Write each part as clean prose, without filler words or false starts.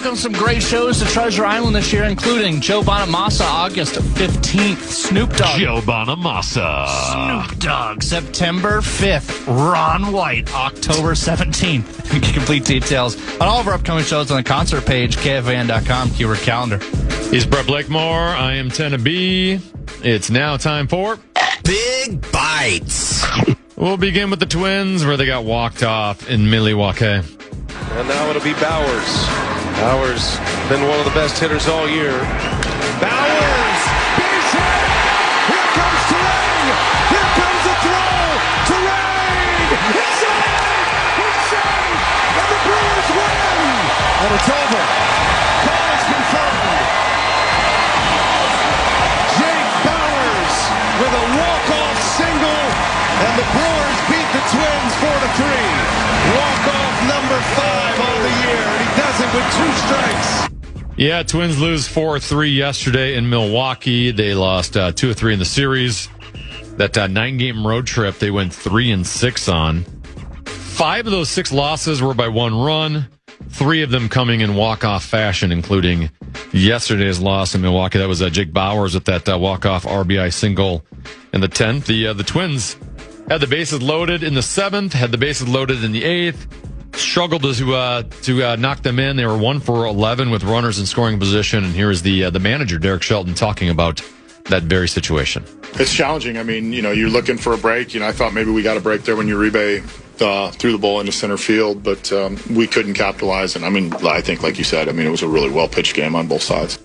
welcome some great shows to Treasure Island this year, including Joe Bonamassa, August 15th. Snoop Dogg. Joe Bonamassa. Snoop Dogg, September 5th. Ron White, October 17th. Get complete details on all of our upcoming shows on the concert page, KFAN.com, keyword calendar. He's Brett Blakemore. I am Tenna B. It's now time for Big Bites. We'll begin with the Twins, where they got walked off in Milwaukee. And now it'll be Bowers. Bowers been one of the best hitters all year. Bowers! Base hit! Here comes Terrain! Here comes the throw! Terrain! It's saved! It's saved! And the Brewers win! And it's over. Call is confirmed. Jake Bowers with a walk-off single, and the Brewers beat the Twins 4-3. Walk-off number 5 on the year, and he does it with 2 strikes. Yeah, Twins lose 4-3 yesterday in Milwaukee. They lost 2-3 in the series. That 9-game road trip, they went 3-6 on. 5 of those 6 losses were by 1 run. 3 of them coming in walk-off fashion, including yesterday's loss in Milwaukee. That was Jake Bowers with that walk-off RBI single in the 10th. The Twins had the bases loaded in the 7th, had the bases loaded in the 8th, struggled to knock them in. They were 1 for 11 with runners in scoring position. And here is the manager, Derek Shelton, talking about that very situation. It's challenging. I mean, you're looking for a break. I thought maybe we got a break there when Uribe threw the ball into center field, but we couldn't capitalize. And I think, like you said, it was a really well-pitched game on both sides.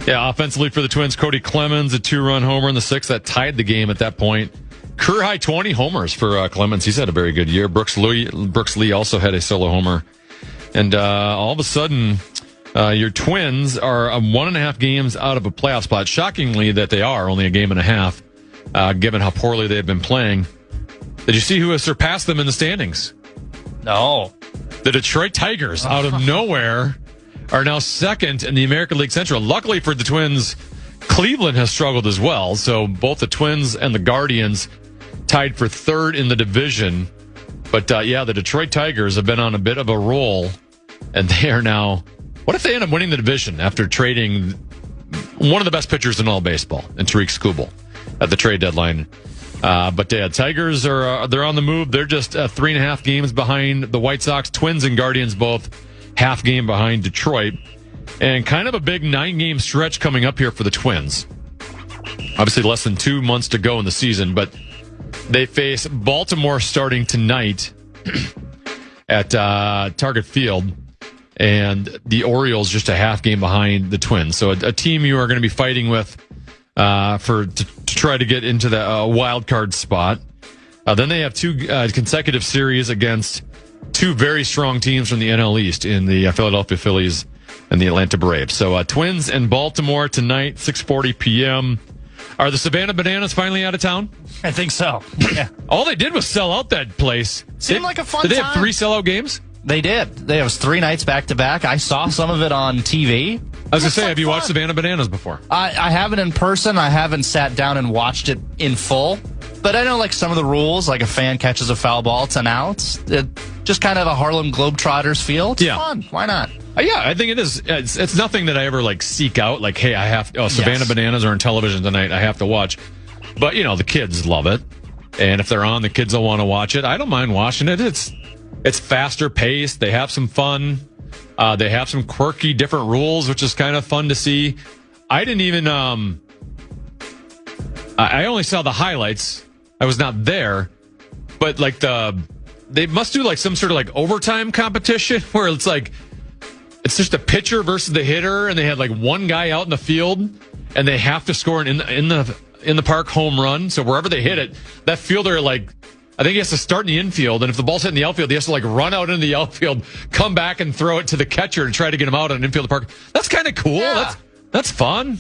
Yeah, offensively for the Twins, Cody Clemens, a 2-run homer in the 6th that tied the game at that point. Career high 20 homers for Clemens. He's had a very good year. Brooks Lee also had a solo homer. And all of a sudden, your Twins are 1.5 games out of a playoff spot. Shockingly that they are only a game and a half, given how poorly they've been playing. Did you see who has surpassed them in the standings? No. The Detroit Tigers, out of nowhere, are now second in the American League Central. Luckily for the Twins, Cleveland has struggled as well. So both the Twins and the Guardians tied for 3rd in the division. But, the Detroit Tigers have been on a bit of a roll. And they are now... What if they end up winning the division after trading one of the best pitchers in all baseball, in Tariq Skubal, at the trade deadline? But Tigers they're on the move. They're just 3.5 games behind the White Sox. Twins and Guardians both half game behind Detroit. And kind of a big 9-game stretch coming up here for the Twins. Obviously less than 2 months to go in the season, but they face Baltimore starting tonight at Target Field. And the Orioles just a half game behind the Twins. So a team you are going to be fighting with to try to get into the wild card spot. Then they have 2 consecutive series against 2 very strong teams from the NL East in the Philadelphia Phillies and the Atlanta Braves. So Twins and Baltimore tonight, 6:40 p.m. Are the Savannah Bananas finally out of town? I think so. Yeah. All they did was sell out that place. Seemed like a fun time. Did they have 3 sellout games? They did. They was 3 nights back to back. I saw some of it on TV. I was going to say, have you watched Savannah Bananas before? I haven't in person. I haven't sat down and watched it in full. But I know some of the rules, like a fan catches a foul ball, it's an out. Just kind of a Harlem Globetrotters feel. It's fun. Why not? Yeah, I think it is. It's nothing that I ever seek out. Hey, I have Savannah Bananas are on television tonight. I have to watch. But the kids love it, and if they're on, the kids will want to watch it. I don't mind watching it. It's faster paced. They have some fun. They have some quirky, different rules, which is kind of fun to see. I didn't even. I only saw the highlights. I was not there, but they must do some sort of overtime competition where it's just a pitcher versus the hitter, and they had one guy out in the field, and they have to score an in the park home run. So wherever they hit it, that fielder I think he has to start in the infield, and if the ball's hit in the outfield, he has to run out into the outfield, come back and throw it to the catcher and try to get him out on an infield park. That's kind of cool. Yeah. That's fun.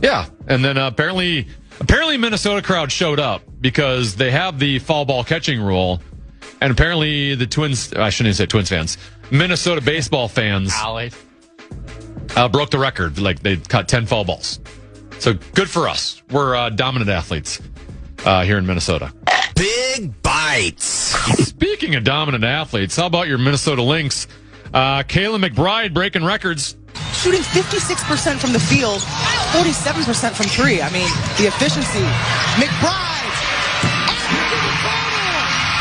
Yeah, and then apparently Minnesota crowd showed up because they have the foul ball catching rule, and apparently the Twins, I shouldn't even say Twins fans, Minnesota baseball fans broke the record. They caught 10 foul balls. So good for us. We're dominant athletes here in Minnesota. Big Bites. Speaking of dominant athletes, how about your Minnesota Lynx Kayla McBride breaking records. Shooting 56% from the field, 47% from three. I mean, the efficiency. McBride.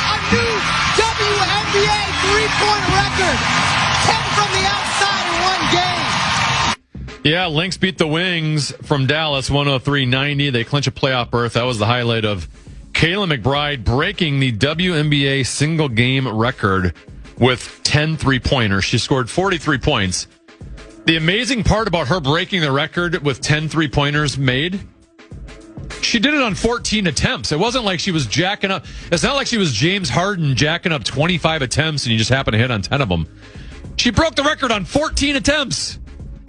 A new WNBA three-point record. 10 from the outside in one game. Yeah, Lynx beat the Wings from Dallas 103-90. They clinch a playoff berth. That was the highlight of Kayla McBride breaking the WNBA single game record with 10 3-pointers. She scored 43 points. The amazing part about her breaking the record with 10 3-pointers made, she did it on 14 attempts. It wasn't like she was jacking up. It's not like she was James Harden jacking up 25 attempts and you just happen to hit on 10 of them. She broke the record on 14 attempts.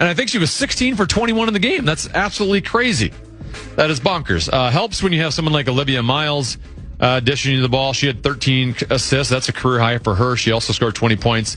And I think she was 16 for 21 in the game. That's absolutely crazy. That is bonkers. Helps when you have someone like Olivia Miles dishing you the ball. She had 13 assists. That's a career high for her. She also scored 20 points.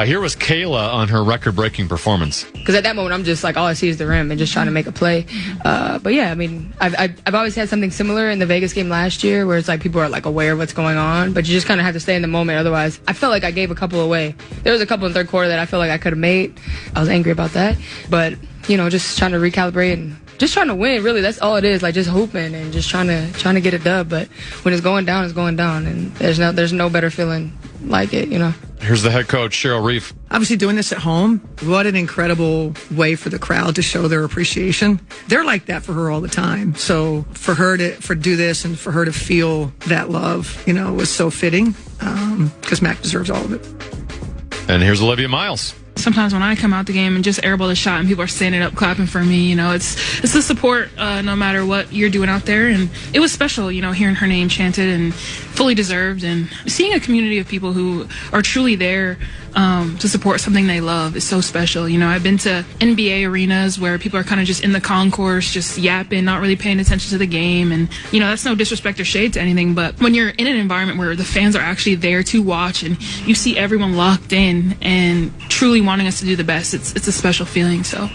Here was Kayla on her record-breaking performance. Because at that moment, I'm just like, all I see is the rim and just trying to make a play. But yeah, I mean, I've always had something similar in the Vegas game last year where it's like people are like aware of what's going on, but you just kind of have to stay in the moment. Otherwise, I felt like I gave a couple away. There was a couple in third quarter that I felt like I could have made. I was angry about that. But, you know, just trying to recalibrate and just trying to win, really. That's all it is. Like just hooping and just trying to get a dub. But when it's going down, it's going down. And there's no better feeling like it, you know. Here's the head coach, Cheryl Reef. Obviously doing this at home, what an incredible way for the crowd to show their appreciation. They're like that for her all the time. So for her to do this and for her to feel that love, you know, was so fitting because Mac deserves all of it. And here's Olivia Miles. Sometimes when I come out the game and just airball a shot and people are standing up clapping for me, you know, it's the support no matter what you're doing out there. And it was special, you know, hearing her name chanted and fully deserved, and seeing a community of people who are truly there to support something they love is so special. You know, I've been to NBA arenas where people are kind of just in the concourse, just yapping, not really paying attention to the game. And, you know, that's no disrespect or shade to anything, but when you're in an environment where the fans are actually there to watch and you see everyone locked in and truly wanting us to do the best, it's a special feeling. So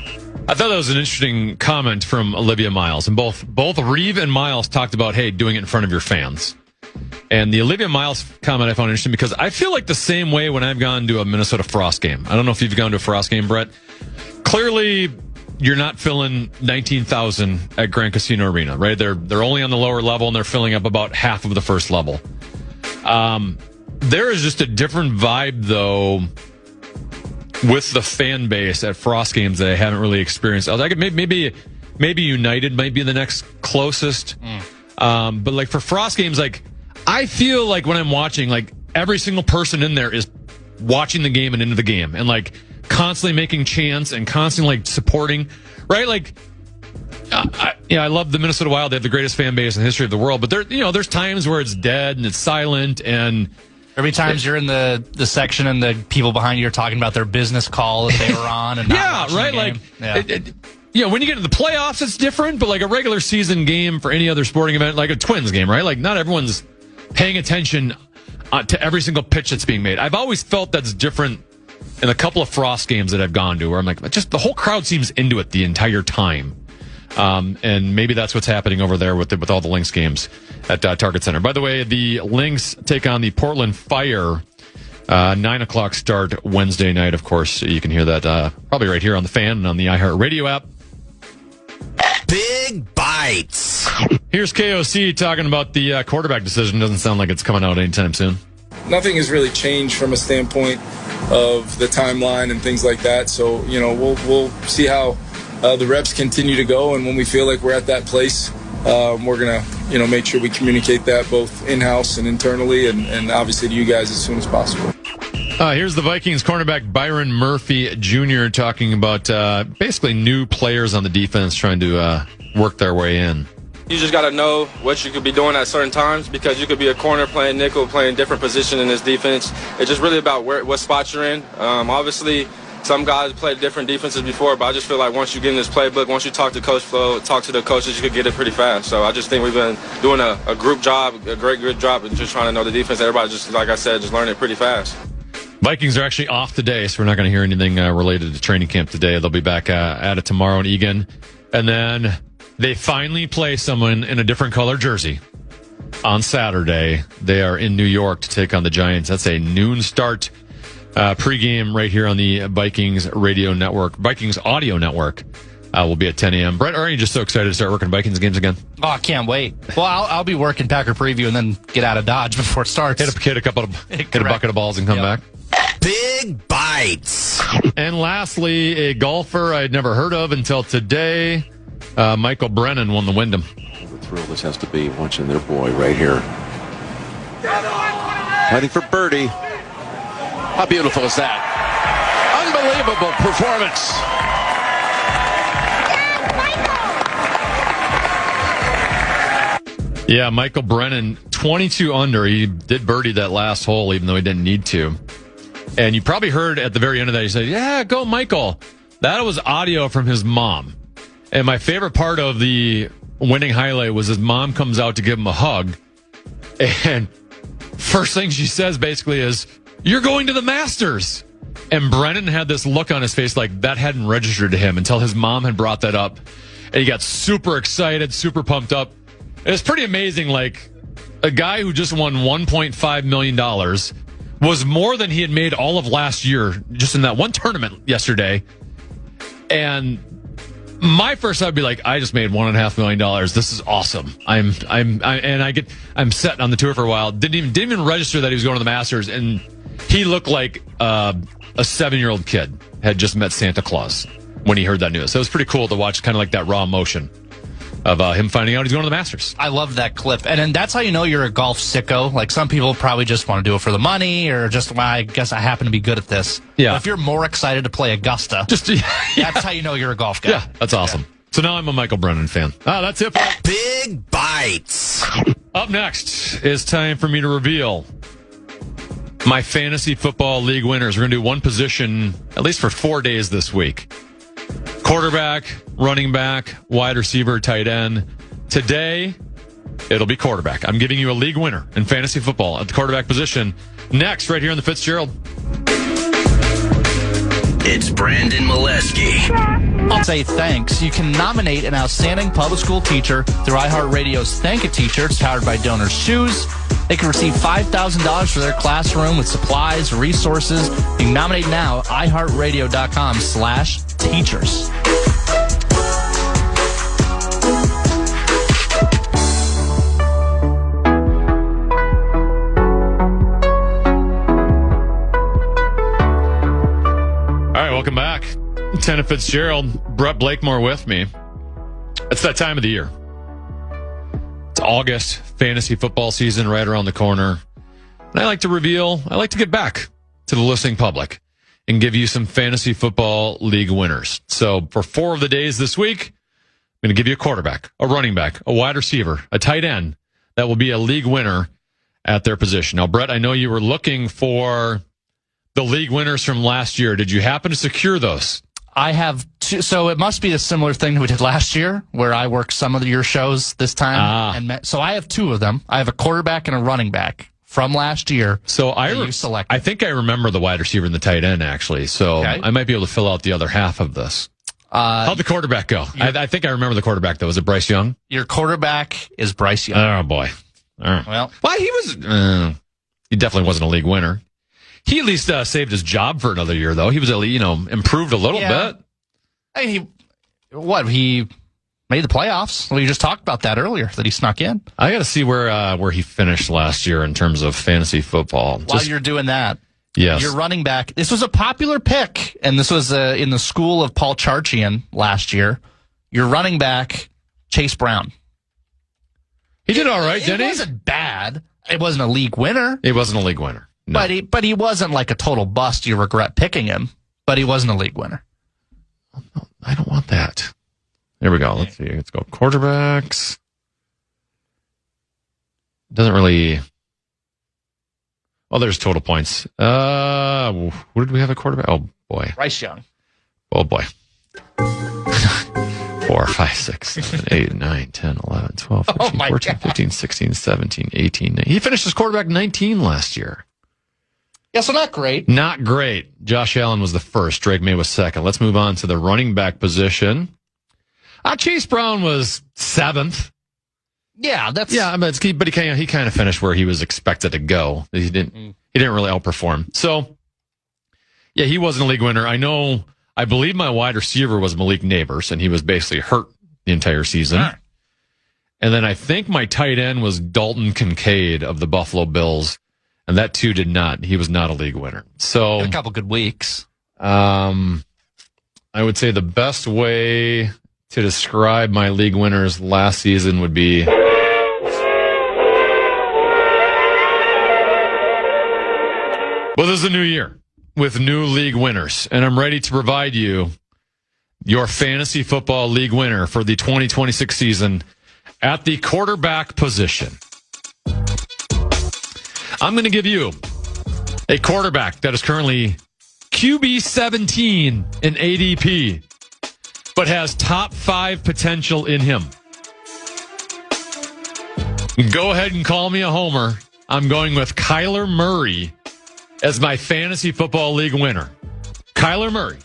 I thought that was an interesting comment from Olivia Miles, and both Reeve and Miles talked about, hey, doing it in front of your fans. And the Olivia Miles comment I found interesting because I feel like the same way when I've gone to a Minnesota Frost game. I don't know if you've gone to a Frost game, Brett. Clearly, you're not filling 19,000 at Grand Casino Arena, right? They're only on the lower level, and they're filling up about half of the first level. There is just a different vibe, though, with the fan base at Frost games that I haven't really experienced. I think maybe United might be the next closest. But like for Frost games, like I feel like when I'm watching, like every single person in there is watching the game and into the game and like constantly making chants and constantly like supporting, right? Like, I love the Minnesota Wild. They have the greatest fan base in the history of the world, but there's times where it's dead and it's silent, and every time you're in the section and the people behind you are talking about their business call that they were on, and not right, like, when you get to the playoffs, it's different, but like a regular season game for any other sporting event, like a Twins game, right? Like not everyone's paying attention to every single pitch that's being made. I've always felt that's different in a couple of Frost games that I've gone to, where I'm like, just the whole crowd seems into it the entire time. And maybe that's what's happening over there with all the Lynx games at Target Center. By the way, the Lynx take on the Portland Fire. 9:00 start Wednesday night. Of course, you can hear that probably right here on the Fan and on the iHeartRadio app. Big Bites. Here's KOC talking about the quarterback decision. Doesn't sound like it's coming out anytime soon. Nothing has really changed from a standpoint of the timeline and things like that. So, we'll see how the reps continue to go, and when we feel like we're at that place, we're going to, make sure we communicate that both in-house and internally and obviously to you guys as soon as possible. Here's the Vikings cornerback Byron Murphy Jr. talking about basically new players on the defense trying to work their way in. You just got to know what you could be doing at certain times, because you could be a corner playing nickel, playing different position in this defense. It's just really about what spot you're in. Obviously, some guys played different defenses before, but I just feel like once you get in this playbook, once you talk to Coach Flo, talk to the coaches, you could get it pretty fast. So I just think we've been doing a group job, a great job, and just trying to know the defense. Everybody just, like I said, just learning it pretty fast. Vikings are actually off today, so we're not going to hear anything related to training camp today. They'll be back at it tomorrow in Eagan. And then they finally play someone in a different color jersey on Saturday. They are in New York to take on the Giants. That's a noon start Pregame right here on the Vikings radio network, Vikings audio network. We'll be at 10 a.m. Brett, are you just so excited to start working Vikings games again? Oh, I can't wait. Well, I'll be working Packer preview and then get out of Dodge before it starts. Hit a bucket of balls and come back. Big Bites. And lastly, a golfer I'd never heard of until today. Michael Brennan won the Wyndham. What a thrill this has to be watching their boy right here. Fighting for birdie. How beautiful is that? Unbelievable performance. Yeah, Michael Brennan, 22 under. He did birdie that last hole, even though he didn't need to. And you probably heard at the very end of that, he said, yeah, go Michael. That was audio from his mom. And my favorite part of the winning highlight was his mom comes out to give him a hug. And first thing she says basically is, you're going to the Masters. And Brennan had this look on his face like that hadn't registered to him until his mom had brought that up. And he got super excited, super pumped up. It's pretty amazing. Like, a guy who just won $1.5 million was more than he had made all of last year just in that one tournament yesterday. And my first thought would be like, I just made $1.5 million. This is awesome. I'm set on the tour for a while. Didn't even register that he was going to the Masters, and he looked like a 7-year-old kid had just met Santa Claus when he heard that news. So it was pretty cool to watch, kind of like that raw emotion of him finding out he's going to the Masters. I love that clip. And then that's how you know you're a golf sicko. Like, some people probably just want to do it for the money or just, well, I guess I happen to be good at this. Yeah. But if you're more excited to play Augusta, that's how you know you're a golf guy. Yeah, that's awesome. Yeah. So now I'm a Michael Brennan fan. That's it. Big Bites. Up next, it's time for me to reveal my fantasy football league winners. We're going to do one position at least for 4 days this week. Quarterback, running back, wide receiver, tight end. Today, it'll be quarterback. I'm giving you a league winner in fantasy football at the quarterback position. Next, right here on the Fitzgerald. It's Brandon Molesky. I'll say thanks. You can nominate an outstanding public school teacher through iHeartRadio's Thank a Teacher. It's powered by Donors Shoes. They can receive $5,000 for their classroom with supplies, resources. You can nominate now at iHeartRadio.com/teachers. All right, welcome back. Tennafitzgerald, Brett Blakemore with me. It's that time of the year. It's August, fantasy football season right around the corner. And I like to get back to the listening public and give you some fantasy football league winners. So for 4 of the days this week, I'm going to give you a quarterback, a running back, a wide receiver, a tight end that will be a league winner at their position. Now, Brett, I know you were looking for the league winners from last year. Did you happen to secure those? I have two, so it must be a similar thing that we did last year, where I worked some of your shows this time. So I have 2 of them. I have a quarterback and a running back from last year. So I think I remember the wide receiver and the tight end, actually. So okay. I might be able to fill out the other half of this. How'd the quarterback go? I think I remember the quarterback, though. Was it Bryce Young? Your quarterback is Bryce Young. Oh, boy. Well, he was. He definitely wasn't a league winner. He at least saved his job for another year, though. He was, improved a little bit. He made the playoffs. We just talked about that earlier, that he snuck in. I got to see where he finished last year in terms of fantasy football. While you're doing that, yes, your running back. This was a popular pick, and this was in the school of Paul Charchian last year. Your running back, Chase Brown. He did all right, didn't he? It wasn't bad. It wasn't a league winner. He wasn't a league winner. No. But he wasn't like a total bust. You regret picking him, but he wasn't a league winner. I don't want that. There we go. Let's see. Let's go quarterbacks. Doesn't really. Oh, there's total points. Who did we have a quarterback? Oh boy, Bryce Young. Oh boy. 4, 5, 6, 7, 8, 9, 10, 11, 12, 13, 14, 15, 16, 17, 18. 19. He finished as quarterback 19 last year. Yeah, so not great. Not great. Josh Allen was the first. Drake May was second. Let's move on to the running back position. Chase Brown was 7th. Yeah, that's but he kind of finished where he was expected to go. He didn't really outperform. So Yeah, he wasn't a league winner. I believe my wide receiver was Malik Neighbors, and he was basically hurt the entire season. Right. And then I think my tight end was Dalton Kincaid of the Buffalo Bills, and that too he was not a league winner. So a couple good weeks. I would say the best way to describe my league winners last season would be well, this is a new year with new league winners, and I'm ready to provide you your fantasy football league winner for the 2026 season at the quarterback position. I'm going to give you a quarterback that is currently QB 17 in ADP, but has top 5 potential in him. Go ahead and call me a homer. I'm going with Kyler Murray as my fantasy football league winner. Kyler Murray,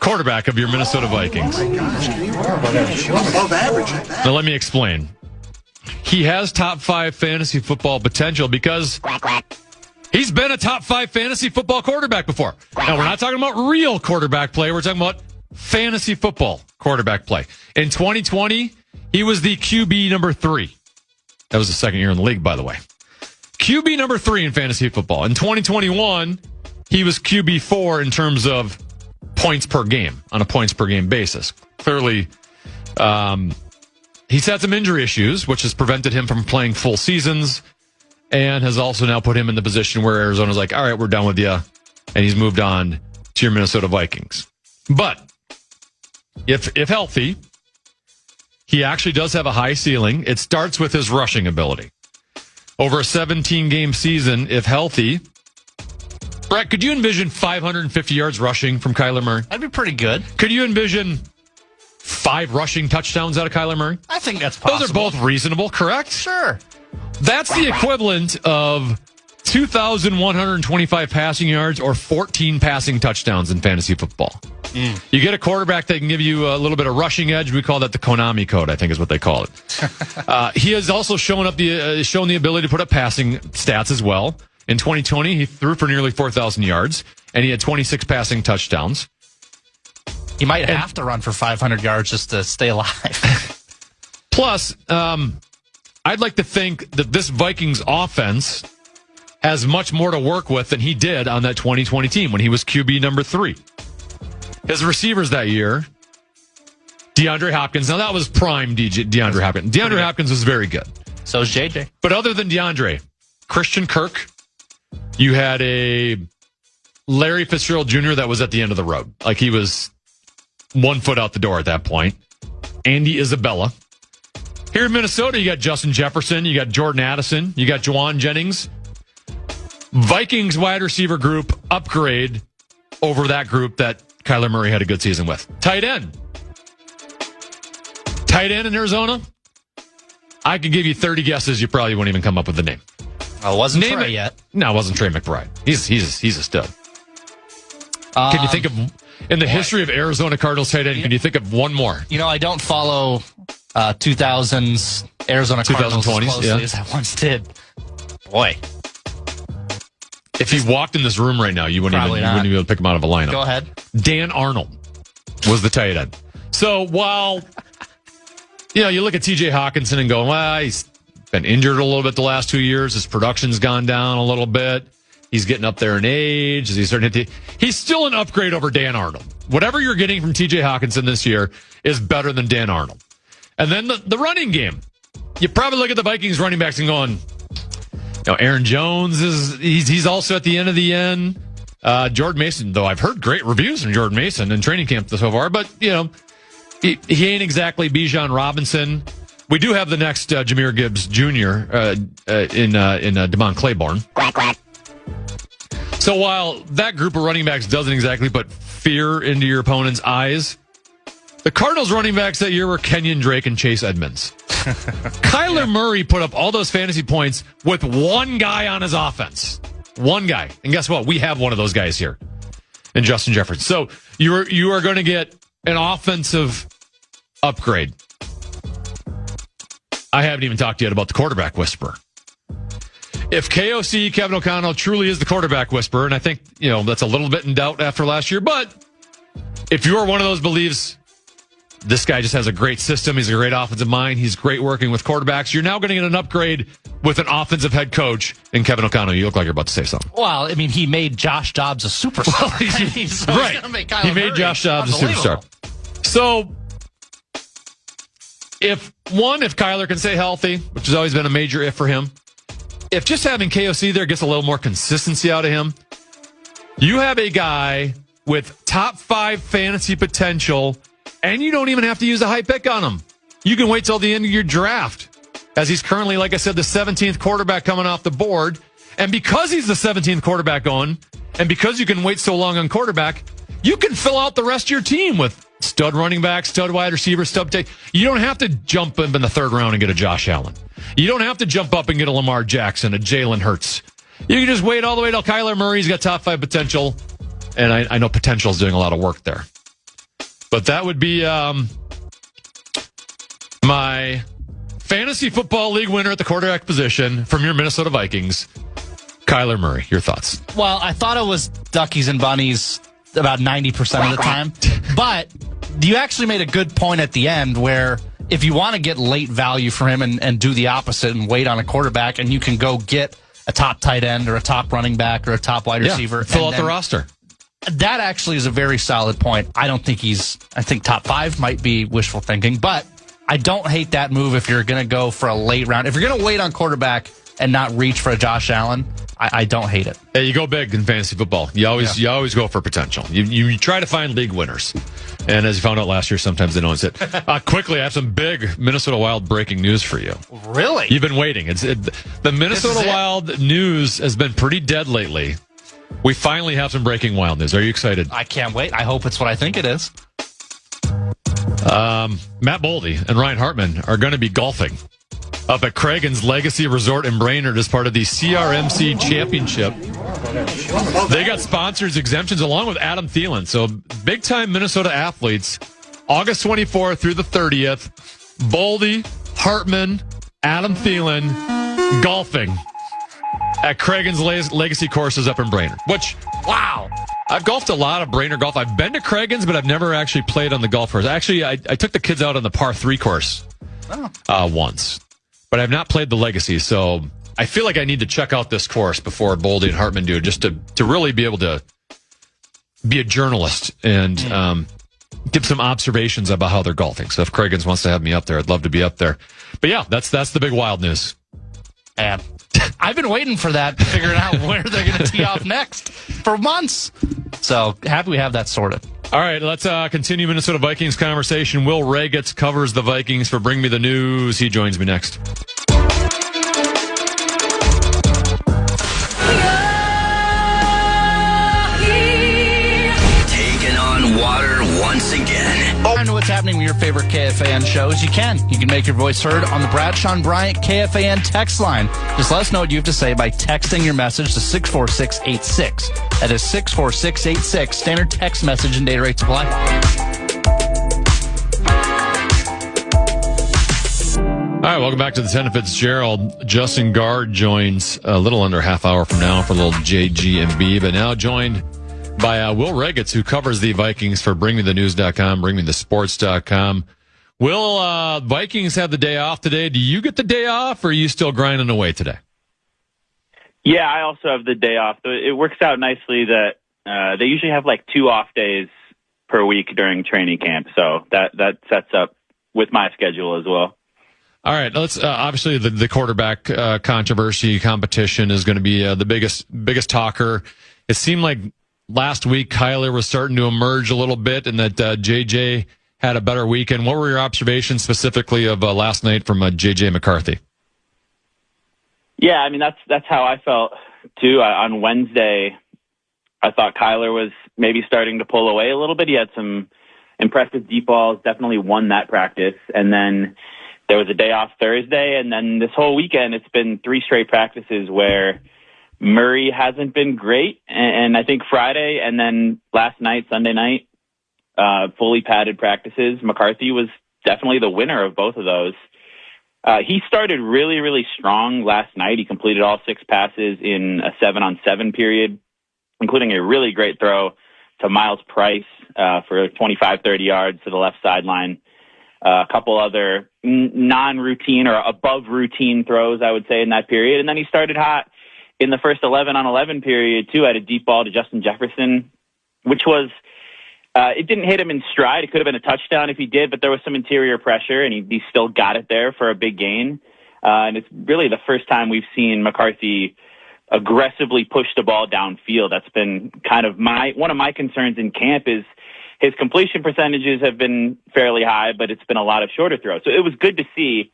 quarterback of your Minnesota Vikings. Oh my gosh, can you above average at that? Now let me explain. He has top 5 fantasy football potential because he's been a top 5 fantasy football quarterback before. Now, we're not talking about real quarterback play. We're talking about fantasy football quarterback play. In 2020, he was the QB number 3. That was the second year in the league, by the way. QB number 3 in fantasy football. In 2021, he was QB 4 in terms of points per game, on a points per game basis. Clearly, he's had some injury issues, which has prevented him from playing full seasons and has also now put him in the position where Arizona's like, all right, we're done with you. And he's moved on to your Minnesota Vikings. But if healthy, he actually does have a high ceiling. It starts with his rushing ability. Over a 17-game season, if healthy, Brett, could you envision 550 yards rushing from Kyler Murray? That'd be pretty good. Could you envision 5 rushing touchdowns out of Kyler Murray? I think that's possible. Those are both reasonable, correct? Sure. That's the equivalent of 2,125 passing yards or 14 passing touchdowns in fantasy football. You get a quarterback that can give you a little bit of rushing edge. We call that the Konami code, I think is what they call it. He has also shown the ability to put up passing stats as well. In 2020, he threw for nearly 4,000 yards, and he had 26 passing touchdowns. He might have to run for 500 yards just to stay alive. Plus, I'd like to think that this Vikings offense has much more to work with than he did on that 2020 team when he was QB number 3. His receivers that year, DeAndre Hopkins. Now, that was prime DeAndre Hopkins. DeAndre Hopkins was very good. So is JJ. But other than DeAndre, Christian Kirk, you had a Larry Fitzgerald Jr. that was at the end of the road. Like, he was 1 foot out the door at that point. Andy Isabella. Here in Minnesota, you got Justin Jefferson, you got Jordan Addison, you got Juwan Jennings. Vikings wide receiver group upgrade over that group that Kyler Murray had a good season with. Tight end. Tight end in Arizona. I could give you 30 guesses. You probably wouldn't even come up with the name. Oh, wasn't Trey yet. No, it wasn't Trey McBride. He's a stud. Can you think of, in the history of Arizona Cardinals tight end, can you think of one more? You know, I don't follow 2000s Arizona Cardinals as closely as I once did. Boy. If he walked in this room right now, you wouldn't even be able to pick him out of a lineup. Go ahead. Dan Arnold was the tight end. So while, you look at TJ Hawkinson and go, well, he's been injured a little bit the last 2 years. His production's gone down a little bit. He's getting up there in age. He's still an upgrade over Dan Arnold. Whatever you're getting from TJ Hawkinson this year is better than Dan Arnold. And then the running game. You probably look at the Vikings running backs and going, Aaron Jones he's also at the end of the end. Jordan Mason, though I've heard great reviews from Jordan Mason in training camp so far, but he ain't exactly Bijan Robinson. We do have the next Jahmyr Gibbs Jr. in Damon Claiborne. Quack, quack. So while that group of running backs doesn't exactly put fear into your opponent's eyes, the Cardinals running backs that year were Kenyon Drake and Chase Edmonds. Kyler Murray put up all those fantasy points with one guy on his offense. One guy. And guess what? We have one of those guys here in Justin Jefferson. So you are going to get an offensive upgrade. I haven't even talked yet about the quarterback whisperer. If KOC, Kevin O'Connell, truly is the quarterback whisperer, and I think, that's a little bit in doubt after last year, but if you're one of those believes this guy just has a great system, he's a great offensive mind, he's great working with quarterbacks, you're now going to get an upgrade with an offensive head coach in Kevin O'Connell. You look like you're about to say something. Well, I mean, he made Josh Dobbs a superstar. Right. He made Josh Dobbs a superstar. So, if Kyler can stay healthy, which has always been a major if for him, if just having KOC there gets a little more consistency out of him, you have a guy with top 5 fantasy potential, and you don't even have to use a high pick on him. You can wait till the end of your draft, as he's currently, like I said, the 17th quarterback coming off the board. And because he's the 17th quarterback going, and because you can wait so long on quarterback, you can fill out the rest of your team with stud running back, stud wide receiver, stud take. You don't have to jump up in the 3rd round and get a Josh Allen. You don't have to jump up and get a Lamar Jackson, a Jalen Hurts. You can just wait all the way till Kyler Murray's got top 5 potential. And I know potential's doing a lot of work there. But that would be my fantasy football league winner at the quarterback position from your Minnesota Vikings, Kyler Murray. Your thoughts? Well, I thought it was duckies and bunnies about 90% of the time. But you actually made a good point at the end where if you want to get late value for him and do the opposite and wait on a quarterback, and you can go get a top tight end or a top running back or a top wide receiver. Fill out the roster. That actually is a very solid point. I think top 5 might be wishful thinking, but I don't hate that move if you're going to go for a late round. If you're going to wait on quarterback and not reach for a Josh Allen, I don't hate it. Hey, you go big in fantasy football. You always go for potential. You try to find league winners. And as you found out last year, sometimes they don't hit. Quickly, I have some big Minnesota Wild breaking news for you. Really? You've been waiting. The Minnesota Wild news has been pretty dead lately. We finally have some breaking Wild news. Are you excited? I can't wait. I hope it's what I think it is. Matt Boldy and Ryan Hartman are going to be golfing up at Cragun's Legacy Resort in Brainerd as part of the CRMC Championship. They got sponsors exemptions along with Adam Thielen. So big-time Minnesota athletes, August 24th through the 30th, Boldy, Hartman, Adam Thielen, golfing at Cragun's Legacy courses up in Brainerd. Which, wow, I've golfed a lot of Brainerd golf. I've been to Cragun's, but I've never actually played on the golf course. Actually, I took the kids out on the par 3 course once, but I've not played the Legacy. So I feel like I need to check out this course before Boldy and Hartman do, just to really be able to be a journalist and give some observations about how they're golfing. So if Cragun's wants to have me up there, I'd love to be up there. But yeah, that's the big Wild news. And I've been waiting for that, figuring out where they're going to tee off next for months. So happy we have that sorted. All right, let's continue Minnesota Vikings conversation. Will Ragatz covers the Vikings for Bring Me the News. He joins me next. Taking on water once again. I know what's happening with your favorite KFAN shows. You can make your voice heard on the Bradshaw and Bryant KFAN text line. Just let us know what you have to say by texting your message to 64686. That is 64686. Standard text message and data rates apply. All right, welcome back to the Tennafitzgerald. Justin Gard joins a little under half hour from now for a little JGMB, but now joined by Will Ragatz, who covers the Vikings for BringMeTheNews.com, BringMeTheSports.com. Will, Vikings have the day off today. Do you get the day off, or are you still grinding away today? Yeah, I also have the day off. It works out nicely that they usually have like 2 off days per week during training camp, so that sets up with my schedule as well. All right, let's obviously the quarterback controversy competition is going to be the biggest talker. It seemed like last week Kyler was starting to emerge a little bit, and that JJ had a better weekend. What were your observations specifically of last night from JJ McCarthy? Yeah, I mean that's how I felt too. On Wednesday, I thought Kyler was maybe starting to pull away a little bit. He had some impressive deep balls, definitely won that practice, and then there was a day off Thursday, and then this whole weekend it's been 3 straight practices where Murray hasn't been great, and I think Friday and then last night, Sunday night, fully padded practices. McCarthy was definitely the winner of both of those. He started really, really strong last night. He completed all 6 passes in a 7-on-7 period, including a really great throw to Miles Price for 25, 30 yards to the left sideline. A couple other non-routine or above routine throws, I would say, in that period. And then he started hot in the first 11-on-11 period, too, at a deep ball to Justin Jefferson, which was, it didn't hit him in stride. It could have been a touchdown if he did, but there was some interior pressure, and he still got it there for a big gain. And it's really the first time we've seen McCarthy aggressively push the ball downfield. That's been kind of one of my concerns in camp is his completion percentages have been fairly high, but it's been a lot of shorter throws. So it was good to see.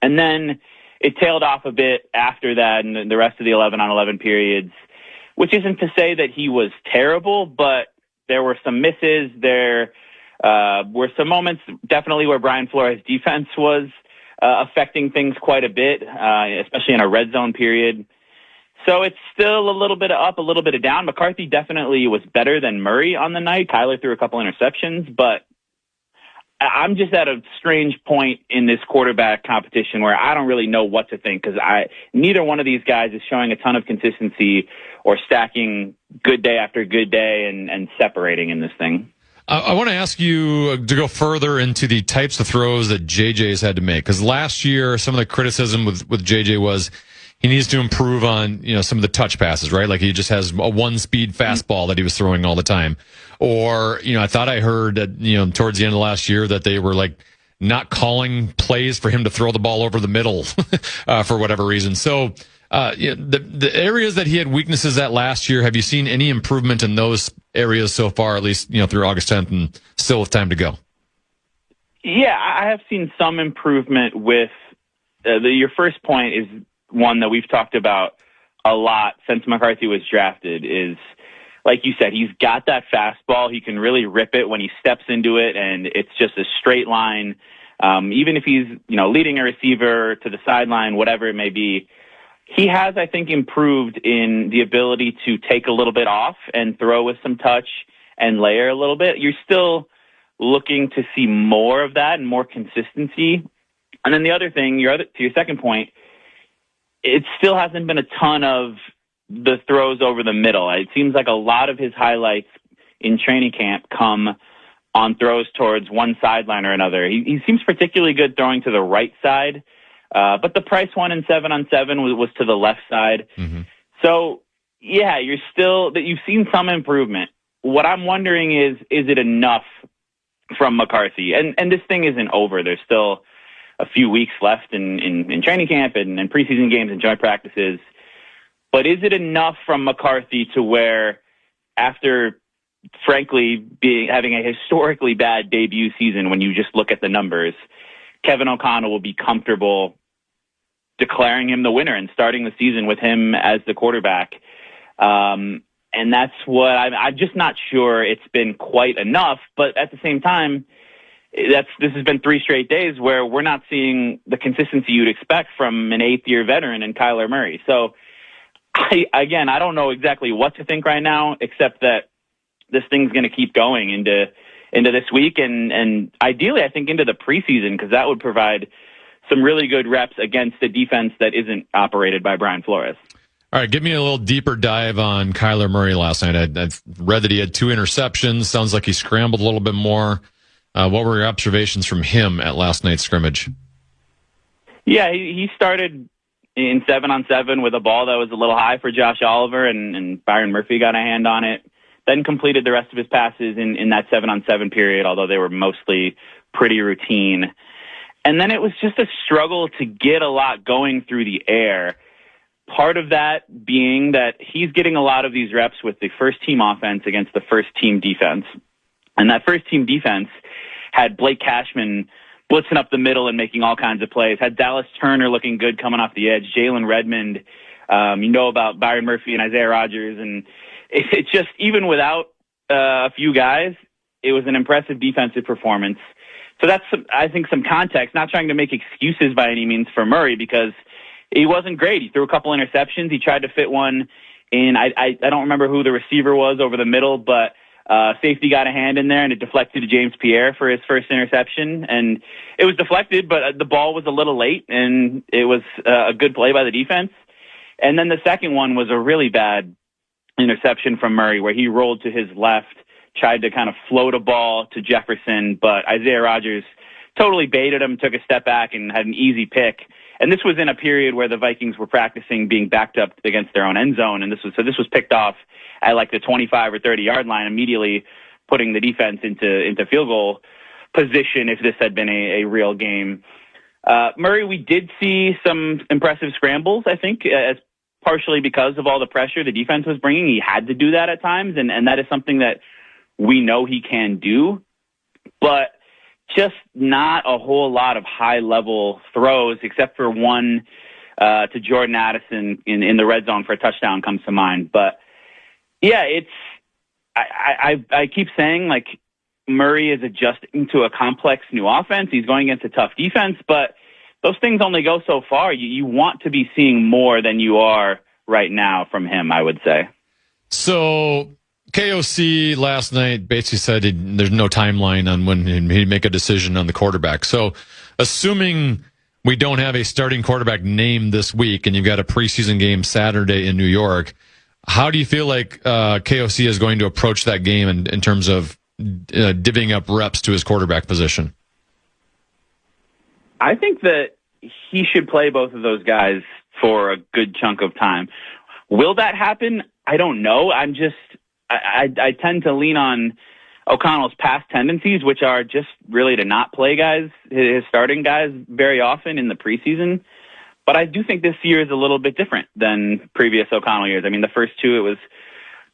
And then it tailed off a bit after that and the rest of the 11-on-11 periods, which isn't to say that he was terrible, but there were some misses. There were some moments definitely where Brian Flores' defense was affecting things quite a bit, especially in a red zone period. So it's still a little bit of up, a little bit of down. McCarthy definitely was better than Murray on the night. Kyler threw a couple interceptions, but I'm just at a strange point in this quarterback competition where I don't really know what to think because neither one of these guys is showing a ton of consistency or stacking good day after good day and separating in this thing. I want to ask you to go further into the types of throws that JJ's had to make, because last year some of the criticism with JJ was he needs to improve on, some of the touch passes, right? Like he just has a 1-speed fastball that he was throwing all the time. Or, I thought I heard that, towards the end of last year that they were like not calling plays for him to throw the ball over the middle for whatever reason. So, the areas that he had weaknesses at last year, have you seen any improvement in those areas so far, at least, through August 10th and still with time to go? Yeah, I have seen some improvement with your first point is one that we've talked about a lot since McCarthy was drafted is, like you said, he's got that fastball. He can really rip it when he steps into it, and it's just a straight line. Even if he's, leading a receiver to the sideline, whatever it may be, he has, I think, improved in the ability to take a little bit off and throw with some touch and layer a little bit. You're still looking to see more of that and more consistency. And then the other thing, to your second point, it still hasn't been a ton of the throws over the middle. It seems like a lot of his highlights in training camp come on throws towards one sideline or another. He seems particularly good throwing to the right side, but the Price one in 7-on-7 was to the left side. Mm-hmm. So, yeah, you've seen some improvement. What I'm wondering is it enough from McCarthy? And this thing isn't over. There's still a few weeks left in training camp and preseason games and joint practices. But is it enough from McCarthy to where, after, frankly, having a historically bad debut season, when you just look at the numbers, Kevin O'Connell will be comfortable declaring him the winner and starting the season with him as the quarterback? And that's what I'm just not sure it's been quite enough. But at the same time, this has been 3 straight days where we're not seeing the consistency you'd expect from an 8th-year veteran in Kyler Murray. So, I don't know exactly what to think right now, except that this thing's going to keep going into this week and ideally, I think, into the preseason, because that would provide some really good reps against a defense that isn't operated by Brian Flores. All right, give me a little deeper dive on Kyler Murray last night. I've read that he had 2 interceptions. Sounds like he scrambled a little bit more. What were your observations from him at last night's scrimmage? Yeah, he started in 7-on-7 with a ball that was a little high for Josh Oliver, and Byron Murphy got a hand on it. Then completed the rest of his passes in that 7-on-7 period, although they were mostly pretty routine. And then it was just a struggle to get a lot going through the air. Part of that being that he's getting a lot of these reps with the first-team offense against the first-team defense. And that first-team defense had Blake Cashman blitzing up the middle and making all kinds of plays, had Dallas Turner looking good coming off the edge, Jalen Redmond, about Byron Murphy and Isaiah Rodgers. And it's just, even without a few guys, it was an impressive defensive performance. So that's, I think, some context, not trying to make excuses by any means for Murray, because he wasn't great. He threw a couple interceptions. He tried to fit one in. I don't remember who the receiver was over the middle, but Safety got a hand in there, and it deflected to James Pierre for his first interception. And it was deflected, but the ball was a little late, and it was a good play by the defense. And then the second one was a really bad interception from Murray, where he rolled to his left, tried to kind of float a ball to Jefferson, but Isaiah Rodgers totally baited him, took a step back, and had an easy pick. And this was in a period where the Vikings were practicing being backed up against their own end zone, and this was picked off at like the 25 or 30-yard line, immediately putting the defense into field goal position if this had been a real game. Murray, we did see some impressive scrambles, I think, as partially because of all the pressure the defense was bringing. He had to do that at times, and that is something that we know he can do, but just not a whole lot of high-level throws, except for one to Jordan Addison in the red zone for a touchdown comes to mind. But, yeah, I keep saying, like, Murray is adjusting to a complex new offense. He's going against a tough defense, but those things only go so far. You want to be seeing more than you are right now from him, I would say. So KOC last night basically said there's no timeline on when he'd make a decision on the quarterback. So assuming we don't have a starting quarterback named this week and you've got a preseason game Saturday in New York, how do you feel like KOC is going to approach that game in terms of divvying up reps to his quarterback position? I think that he should play both of those guys for a good chunk of time. Will that happen? I don't know. I tend to lean on O'Connell's past tendencies, which are just really to not play guys, his starting guys, very often in the preseason. But I do think this year is a little bit different than previous O'Connell years. I mean, the first two, it was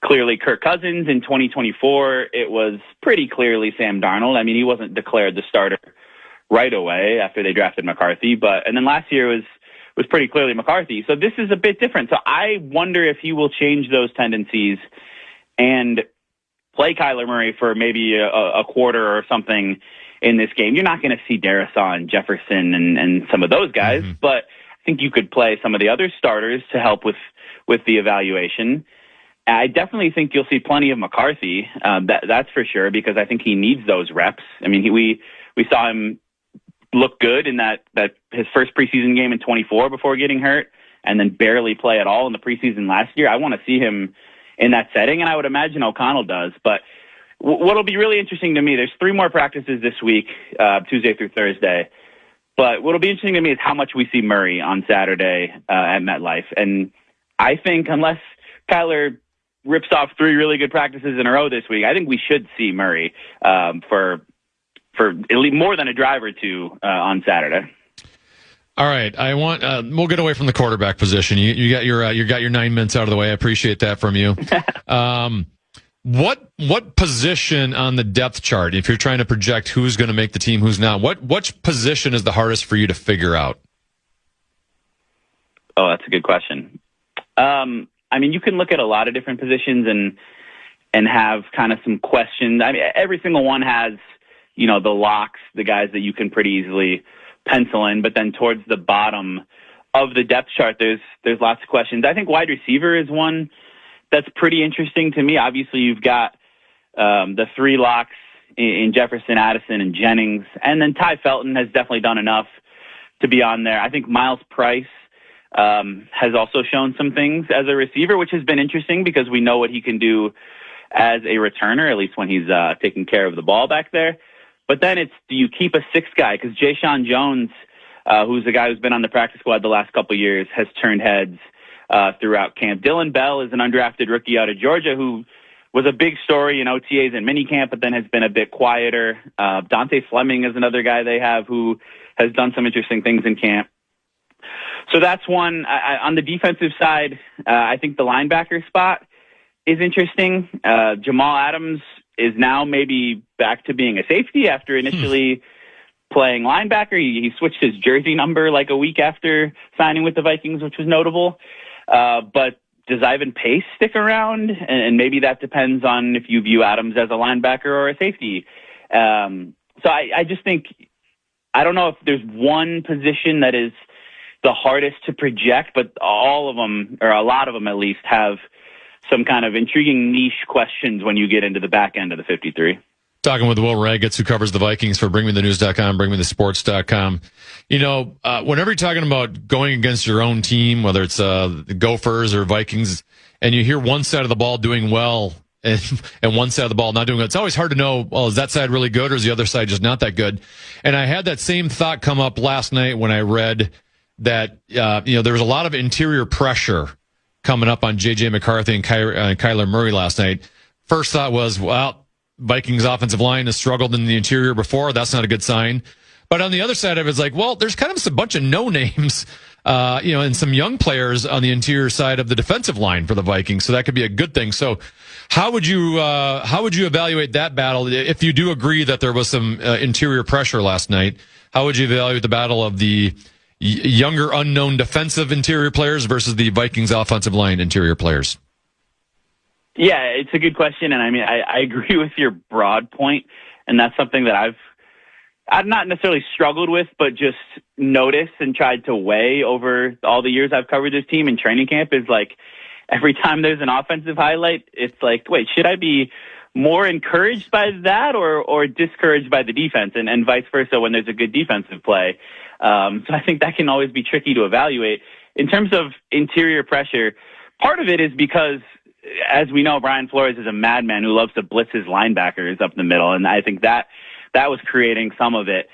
clearly Kirk Cousins. In 2024, it was pretty clearly Sam Darnold. I mean, he wasn't declared the starter right away after they drafted McCarthy, and then last year was pretty clearly McCarthy. So this is a bit different. So I wonder if he will change those tendencies and play Kyler Murray for maybe a quarter or something in this game. You're not going to see Darrisaw, Jefferson, and some of those guys, but I think you could play some of the other starters to help with the evaluation. I definitely think you'll see plenty of McCarthy. That's for sure, because I think he needs those reps. I mean, we saw him look good in that his first preseason game in 24 before getting hurt, and then barely play at all in the preseason last year. I want to see him in that setting, and I would imagine O'Connell does. But what'll be really interesting to me, there's 3 more practices this week, Tuesday through Thursday. But what'll be interesting to me is how much we see Murray on Saturday at MetLife. And I think unless Kyler rips off 3 really good practices in a row this week, I think we should see Murray for at least more than a drive or two on Saturday. All right, I want we'll get away from the quarterback position. You got your 9 minutes out of the way. I appreciate that from you. What position on the depth chart, if you're trying to project who's going to make the team, who's not, which position is the hardest for you to figure out? Oh, that's a good question. I mean, you can look at a lot of different positions and have kind of some questions. I mean, every single one has, the locks, the guys that you can pretty easily pencil in, but then towards the bottom of the depth chart, there's lots of questions. I think wide receiver is one that's pretty interesting to me. Obviously, you've got the 3 locks in Jefferson, Addison, and Jennings, and then Ty Felton has definitely done enough to be on there. I think Miles Price has also shown some things as a receiver, which has been interesting because we know what he can do as a returner, at least when he's taking care of the ball back there. But then it's, do you keep a 6th guy? Because Jayshon Jones, who's the guy who's been on the practice squad the last couple of years, has turned heads throughout camp. Dylan Bell is an undrafted rookie out of Georgia who was a big story in OTAs and minicamp, but then has been a bit quieter. Dante Fleming is another guy they have who has done some interesting things in camp. So that's one. On the defensive side, I think the linebacker spot is interesting. Jamal Adams is now maybe back to being a safety after initially playing linebacker. He switched his jersey number like a week after signing with the Vikings, which was notable. But does Ivan Pace stick around? And maybe that depends on if you view Adams as a linebacker or a safety. So I just think, I don't know if there's one position that is the hardest to project, but all of them, or a lot of them at least, have some kind of intriguing niche questions when you get into the back end of the 53. Talking with Will Ragatz, who covers the Vikings for BringMeTheNews.com, BringMeTheSports.com. Whenever you're talking about going against your own team, whether it's the Gophers or Vikings, and you hear one side of the ball doing well and one side of the ball not doing well, it's always hard to know, well, is that side really good or is the other side just not that good? And I had that same thought come up last night when I read that, there was a lot of interior pressure coming up on J.J. McCarthy and Kyler Murray last night. First thought was, well, Vikings offensive line has struggled in the interior before. That's not a good sign. But on the other side of it, it's like, well, there's kind of a bunch of no names, and some young players on the interior side of the defensive line for the Vikings. So that could be a good thing. So how would you evaluate that battle? If you do agree that there was some interior pressure last night, how would you evaluate the battle of the younger unknown defensive interior players versus the Vikings offensive line interior players? Yeah, it's a good question, and I mean, I agree with your broad point, and that's something that I've not necessarily struggled with, but just noticed and tried to weigh over all the years I've covered this team in training camp. Is like every time there's an offensive highlight, it's like, wait, should I be more encouraged by that or discouraged by the defense, and vice versa when there's a good defensive play? So I think that can always be tricky to evaluate. In terms of interior pressure, part of it is because, as we know, Brian Flores is a madman who loves to blitz his linebackers up the middle, and I think that was creating some of it.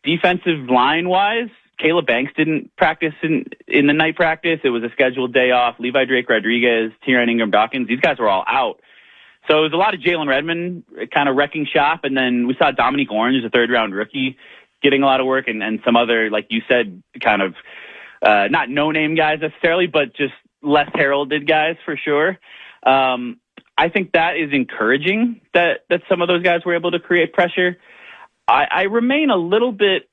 Defensive line-wise, Caleb Banks didn't practice in the night practice. It was a scheduled day off. Levi Drake Rodriguez, Tiernan Ingram Dawkins, these guys were all out. So it was a lot of Jalen Redmond kind of wrecking shop, and then we saw Dominique Orange, a third-round rookie, getting a lot of work, and some other, like you said, kind of not no-name guys necessarily, but just less heralded guys for sure. I think that is encouraging that some of those guys were able to create pressure. I remain a little bit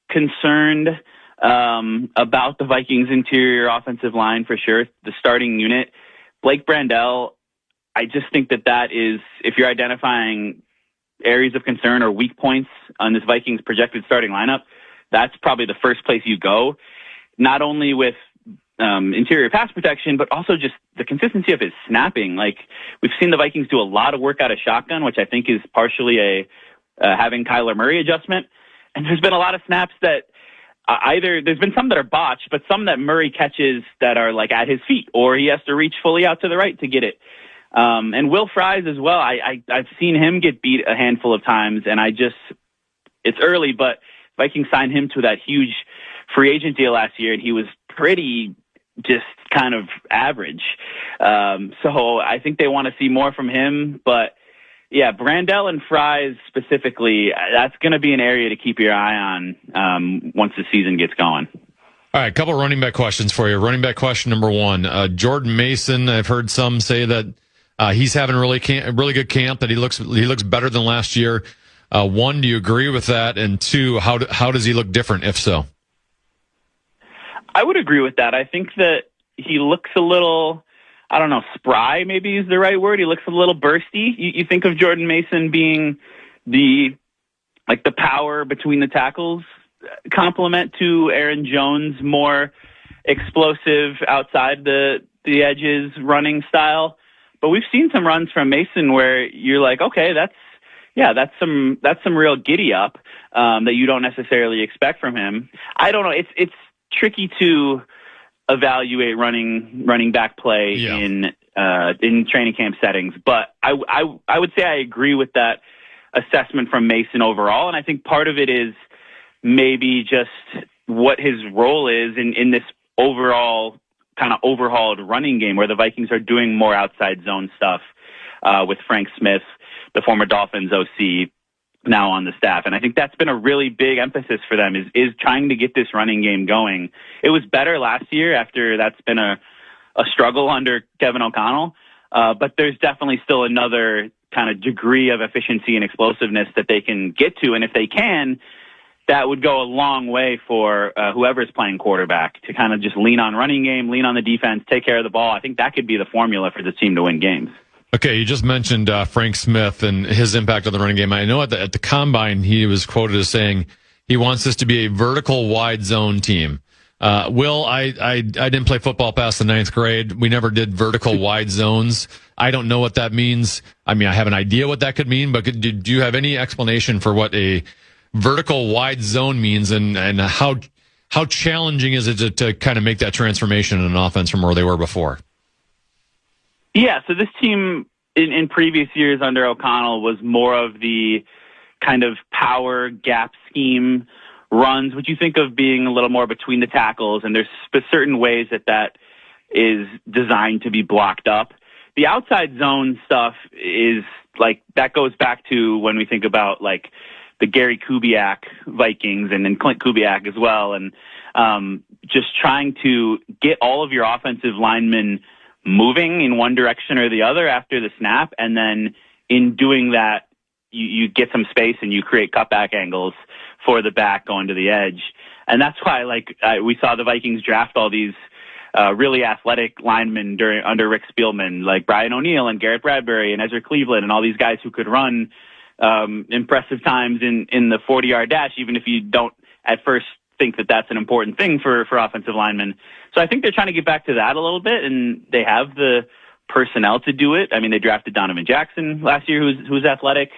concerned about the Vikings interior offensive line for sure. The starting unit, Blake Brandel, I just think that is, if you're identifying areas of concern or weak points on this Vikings projected starting lineup, that's probably the first place you go, not only with interior pass protection, but also just the consistency of his snapping. Like, we've seen the Vikings do a lot of work out of shotgun, which I think is partially a having Kyler Murray adjustment. And there's been a lot of snaps that either there's been some that are botched, but some that Murray catches that are like at his feet, or he has to reach fully out to the right to get it. And Will Fries as well. I've seen him get beat a handful of times, and it's early, but Vikings signed him to that huge free agent deal last year, and he was pretty just kind of average. So I think they want to see more from him. But yeah, Brandel and Fries specifically, that's going to be an area to keep your eye on once the season gets going. All right, a couple of running back questions for you. Running back question number one, Jordan Mason. I've heard some say that he's having a really good camp, that he looks better than last year. One, do you agree with that? And two, how does he look different, if so? I would agree with that. I think that he looks a little, I don't know, spry maybe is the right word. He looks a little bursty. You think of Jordan Mason being the power between the tackles complement to Aaron Jones' more explosive outside the edges running style. But we've seen some runs from Mason where you're like, okay, that's some real giddy up that you don't necessarily expect from him. I don't know. It's tricky to evaluate running back play in training camp settings, but I would say I agree with that assessment from Mason overall, and I think part of it is maybe just what his role is in this overall kind of overhauled running game where the Vikings are doing more outside zone stuff with Frank Smith, the former Dolphins OC, now on the staff. And I think that's been a really big emphasis for them is trying to get this running game going. It was better last year after that's been a struggle under Kevin O'Connell. But there's definitely still another kind of degree of efficiency and explosiveness that they can get to. And if they can, that would go a long way for whoever's playing quarterback to kind of just lean on running game, lean on the defense, take care of the ball. I think that could be the formula for this team to win games. Okay, you just mentioned Frank Smith and his impact on the running game. I know at the Combine he was quoted as saying he wants this to be a vertical wide zone team. Will, I didn't play football past the 9th grade. We never did vertical wide zones. I don't know what that means. I mean, I have an idea what that could mean, but do you have any explanation for what a vertical wide zone means and how challenging is it to kind of make that transformation in an offense from where they were before? Yeah, so this team in previous years under O'Connell was more of the kind of power gap scheme runs, which you think of being a little more between the tackles, and there's certain ways that is designed to be blocked up. The outside zone stuff is like, that goes back to when we think about like the Gary Kubiak Vikings and then Clint Kubiak as well, and just trying to get all of your offensive linemen moving in one direction or the other after the snap, and then in doing that, you get some space and you create cutback angles for the back going to the edge. And that's why, we saw the Vikings draft all these really athletic linemen under Rick Spielman, like Brian O'Neill and Garrett Bradbury and Ezra Cleveland and all these guys who could run impressive times in the 40-yard dash, even if you don't at first think that that's an important thing for offensive linemen. So I think they're trying to get back to that a little bit, and they have the personnel to do it. I mean, they drafted Donovan Jackson last year, who's athletic.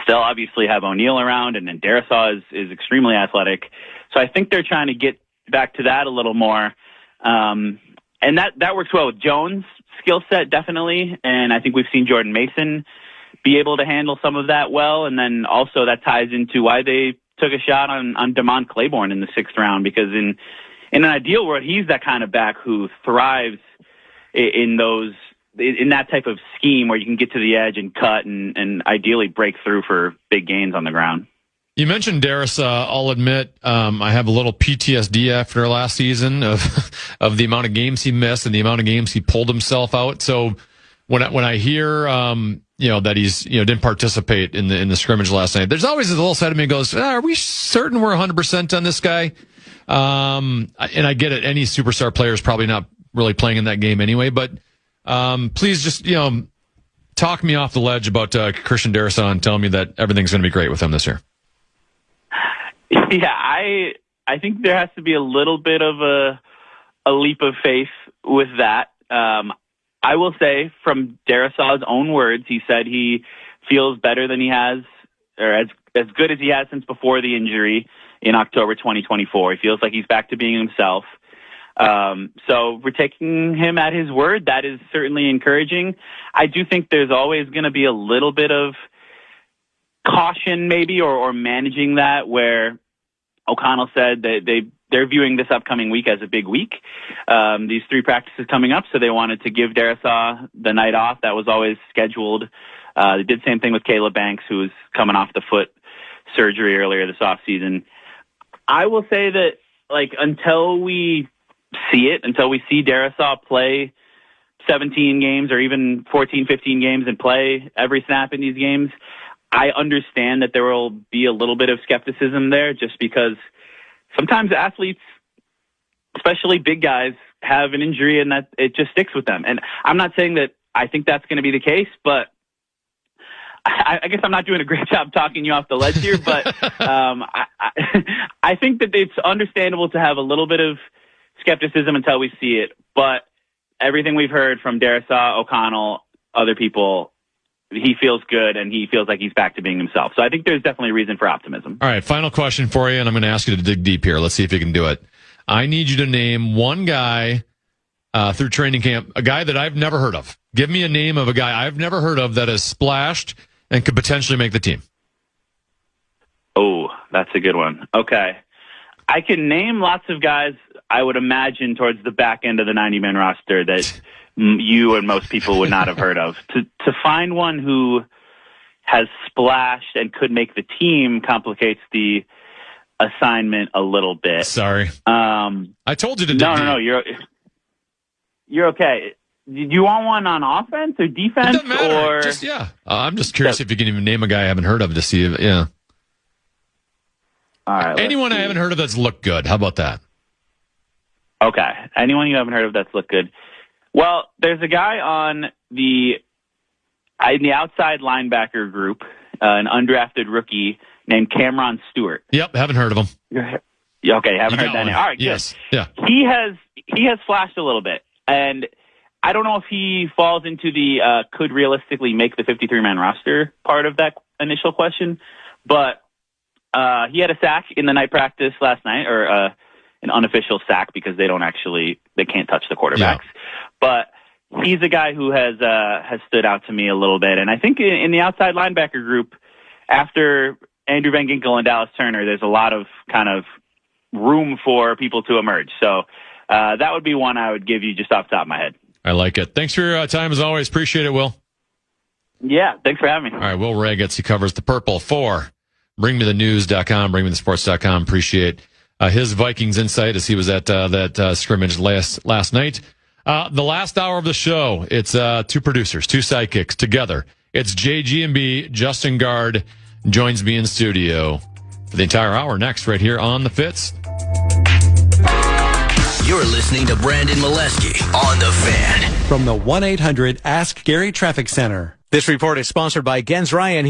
Still obviously have O'Neill around, and then Darisaw is extremely athletic. So I think they're trying to get back to that a little more. And that works well with Jones' skill set, definitely. And I think we've seen Jordan Mason be able to handle some of that well. And then also that ties into why they took a shot on Damon Claiborne in the 6th round, because in an ideal world, he's that kind of back who thrives in that type of scheme where you can get to the edge and cut and ideally break through for big gains on the ground. You mentioned Darisaw. I'll admit, I have a little PTSD after last season of the amount of games he missed and the amount of games he pulled himself out. So when I hear, that he's, didn't participate in the scrimmage last night, there's always a little side of me that goes, are we certain we're 100% on this guy? And I get it. Any superstar player is probably not really playing in that game anyway, but please just, talk me off the ledge about Christian Darisaw and tell me that everything's going to be great with him this year. Yeah, I think there has to be a little bit of a leap of faith with that. I will say, from Darisaw's own words, he said he feels better than he has, or as good as he has since before the injury in October 2024. He feels like he's back to being himself. So we're taking him at his word. That is certainly encouraging. I do think there's always going to be a little bit of caution maybe, or managing that, where O'Connell said that they're viewing this upcoming week as a big week. These 3 practices coming up, so they wanted to give Darisaw the night off. That was always scheduled. They did the same thing with Caleb Banks, who was coming off the foot surgery earlier this offseason. I will say that, until we see Darisaw play 17 games or even 14, 15 games and play every snap in these games, I understand that there will be a little bit of skepticism there, just because sometimes athletes, especially big guys, have an injury and that it just sticks with them. And I'm not saying that I think that's going to be the case, but I guess I'm not doing a great job talking you off the ledge here, but I think that it's understandable to have a little bit of skepticism until we see it. But everything we've heard from Darisaw, O'Connell, other people, he feels good, and he feels like he's back to being himself. So I think there's definitely reason for optimism. All right, final question for you, and I'm going to ask you to dig deep here. Let's see if you can do it. I need you to name one guy through training camp, a guy that I've never heard of. Give me a name of a guy I've never heard of that has splashed and could potentially make the team. Oh, that's a good one. Okay. I can name lots of guys, I would imagine, towards the back end of the 90-man roster that you and most people would not have heard of. To find one who has splashed and could make the team complicates the assignment a little bit. Sorry. I told you to dig deep. No, you're okay. Do you want one on offense or defense? It doesn't matter. Or I'm just curious if you can even name a guy I haven't heard of to see if, yeah. All right. Anyone I haven't heard of that's looked good. How about that? Okay. Anyone you haven't heard of that's looked good. Well, there's a guy in the outside linebacker group, an undrafted rookie named Cameron Stewart. Yep, haven't heard of him. Okay, haven't heard that name. All right, good. Yes. Yeah. He has flashed a little bit, and I don't know if he falls into the could realistically make the 53-man roster part of that initial question, but he had a sack in the night practice last night, or an unofficial sack because they can't touch the quarterbacks. Yeah. But he's a guy who has stood out to me a little bit, and I think in the outside linebacker group, after Andrew Van Ginkel and Dallas Turner, there's a lot of kind of room for people to emerge. So that would be one I would give you just off the top of my head. I like it. Thanks for your time as always. Appreciate it, Will. Yeah, thanks for having me. All right, Will Ragatz, he covers the purple for BringMeTheNews.com, BringMeTheSports.com. Appreciate his Vikings insight as he was at that scrimmage last night. The last hour of the show, it's two producers, two sidekicks together. It's JG&B. Justin Guard joins me in studio for the entire hour next right here on The Fitz. You're listening to Brandon Molesky on The Fan. From the 1-800-ASK-GARY Traffic Center. This report is sponsored by Gens Ryan.